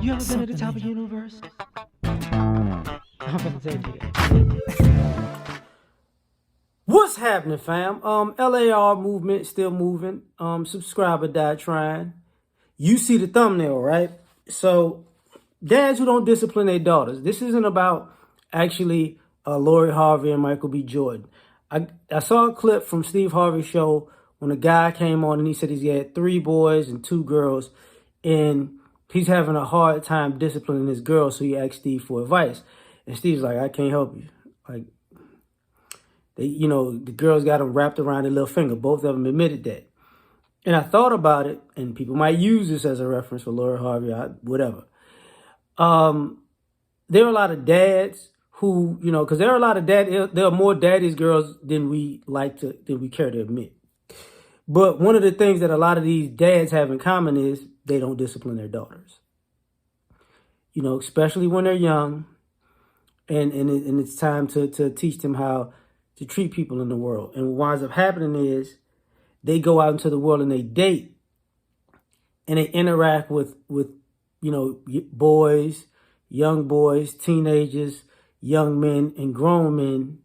You ever been at the top of the universe? I'm gonna take you. What's happening, fam? L.A.R. movement still moving. Subscriber died trying. You see the thumbnail, right? So, dads who don't discipline their daughters. This isn't about actually Lori Harvey and Michael B. Jordan. I saw a clip from Steve Harvey's show when a guy came on and he said he had 3 boys and 2 girls, and he's having a hard time disciplining his girls, so he asked Steve for advice. And Steve's like, I can't help you. Like, the girls got him wrapped around their little finger. Both of them admitted that. And I thought about it, and people might use this as a reference for Lori Harvey, whatever. There are a lot of dads who, because there are more daddy's girls than we care to admit. But one of the things that a lot of these dads have in common is they don't discipline their daughters. Especially when they're young, and it's time to teach them how to treat people in the world. And what winds up happening is they go out into the world and they date, and they interact with boys, young boys, teenagers, young men, and grown men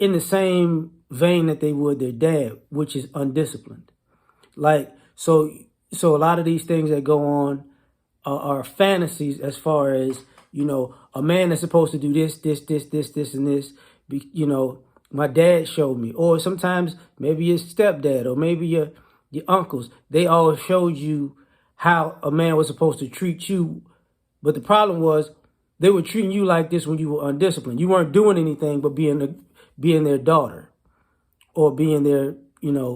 in the same vein that they would their dad, which is undisciplined. So a lot of these things that go on are fantasies, as far as, a man is supposed to do this, and this. My dad showed me. Or sometimes maybe your stepdad or maybe your uncles, they all showed you how a man was supposed to treat you. But the problem was they were treating you like this when you were undisciplined. You weren't doing anything but being their daughter, or being their,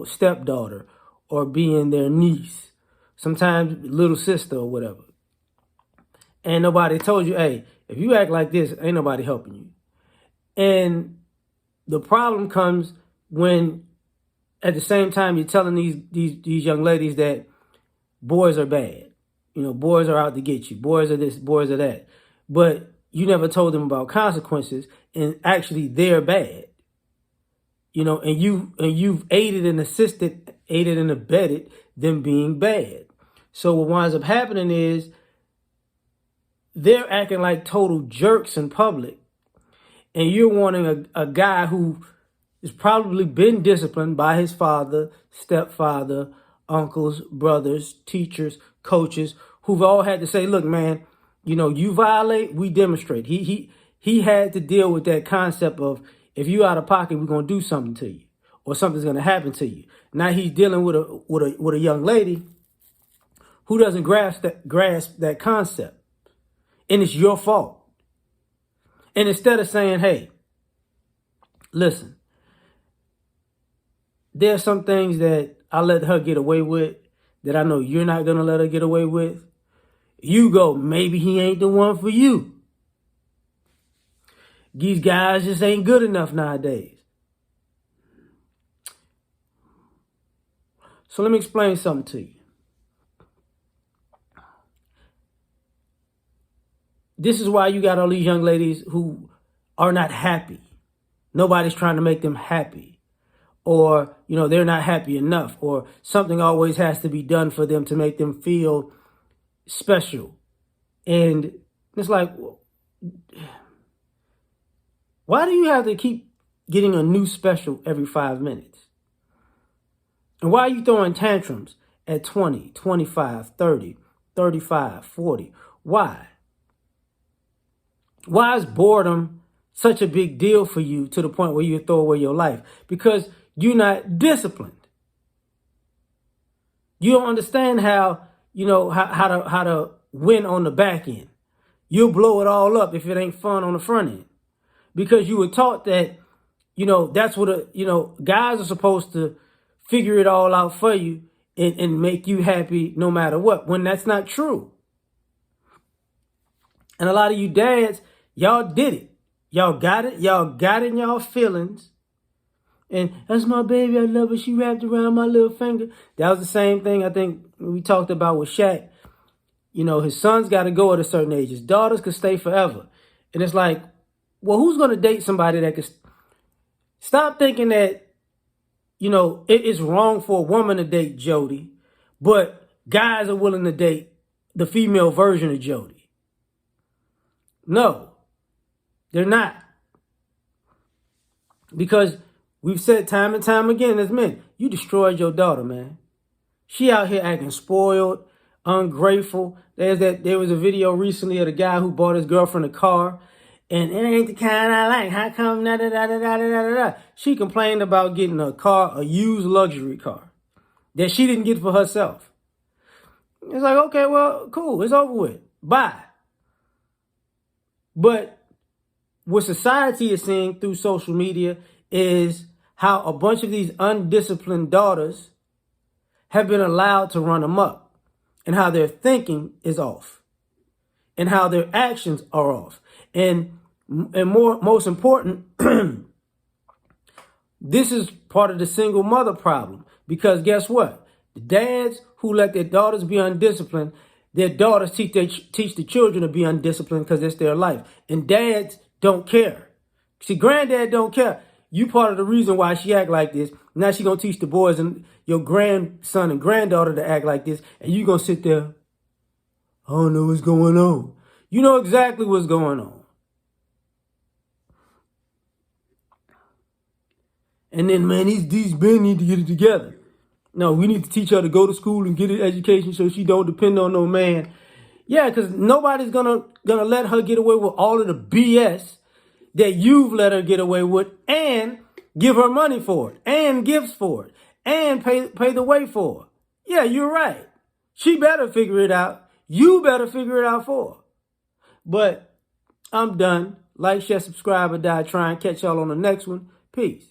stepdaughter, or being their niece, sometimes little sister or whatever. And nobody told you, hey, if you act like this, ain't nobody helping you. And the problem comes when, at the same time, you're telling these young ladies that boys are bad. Boys are out to get you. Boys are this, boys are that. But you never told them about consequences, and actually they're bad. And you've aided and abetted them being bad. So what winds up happening is they're acting like total jerks in public, and you're wanting a guy who has probably been disciplined by his father, stepfather, uncles, brothers, teachers, coaches, who've all had to say, look, man, you violate, we demonstrate. He had to deal with that concept of, if you out of pocket, we're going to do something to you, or something's going to happen to you. Now he's dealing with a young lady who doesn't grasp that concept, and it's your fault. And instead of saying, hey, listen, there are some things that I let her get away with that I know you're not going to let her get away with. You go, maybe he ain't the one for you. These guys just ain't good enough nowadays. So let me explain something to you. This is why you got all these young ladies who are not happy. Nobody's trying to make them happy. Or, they're not happy enough. Or something always has to be done for them to make them feel special. And it's like, why do you have to keep getting a new special every 5 minutes? And why are you throwing tantrums at 20, 25, 30, 35, 40? Why? Why is boredom such a big deal for you to the point where you throw away your life? Because you're not disciplined. You don't understand how to win on the back end. You'll blow it all up if it ain't fun on the front end. Because you were taught that, that's what guys are supposed to figure it all out for you and make you happy no matter what, when that's not true. And a lot of you dads, y'all did it. Y'all got it. Y'all got in y'all feelings. And that's my baby. I love her. She wrapped around my little finger. That was the same thing I think we talked about with Shaq. His sons got to go at a certain age. His daughters could stay forever. And it's like, well, who's going to date somebody that could stop thinking that it's wrong for a woman to date Jody, but guys are willing to date the female version of Jody. No, they're not. Because we've said time and time again as men, you destroyed your daughter, man. She out here acting spoiled, ungrateful. There was a video recently of the guy who bought his girlfriend a car, and it ain't the kind I like. How come da da da da da da da da? She complained about getting a car, a used luxury car, that she didn't get for herself. It's like, okay, well, cool, it's over with. Bye. But what society is seeing through social media is how a bunch of these undisciplined daughters have been allowed to run amok, and how their thinking is off, and how their actions are off. And most important, this is part of the single mother problem. Because guess what? The dads who let their daughters be undisciplined, their daughters teach the children to be undisciplined because it's their life. And dads don't care. See, granddad don't care. You part of the reason why she act like this. Now she gonna teach the boys and your grandson and granddaughter to act like this, and you gonna sit there, I don't know what's going on. You know exactly what's going on. And then, man, these men need to get it together. No, we need to teach her to go to school and get an education so she don't depend on no man. Yeah, because nobody's gonna let her get away with all of the BS that you've let her get away with, and give her money for it, and gifts for it, and pay the way for her. Yeah, you're right. She better figure it out. You better figure it out for her. But I'm done. Like, share, subscribe, or die trying. Catch y'all on the next one. Peace.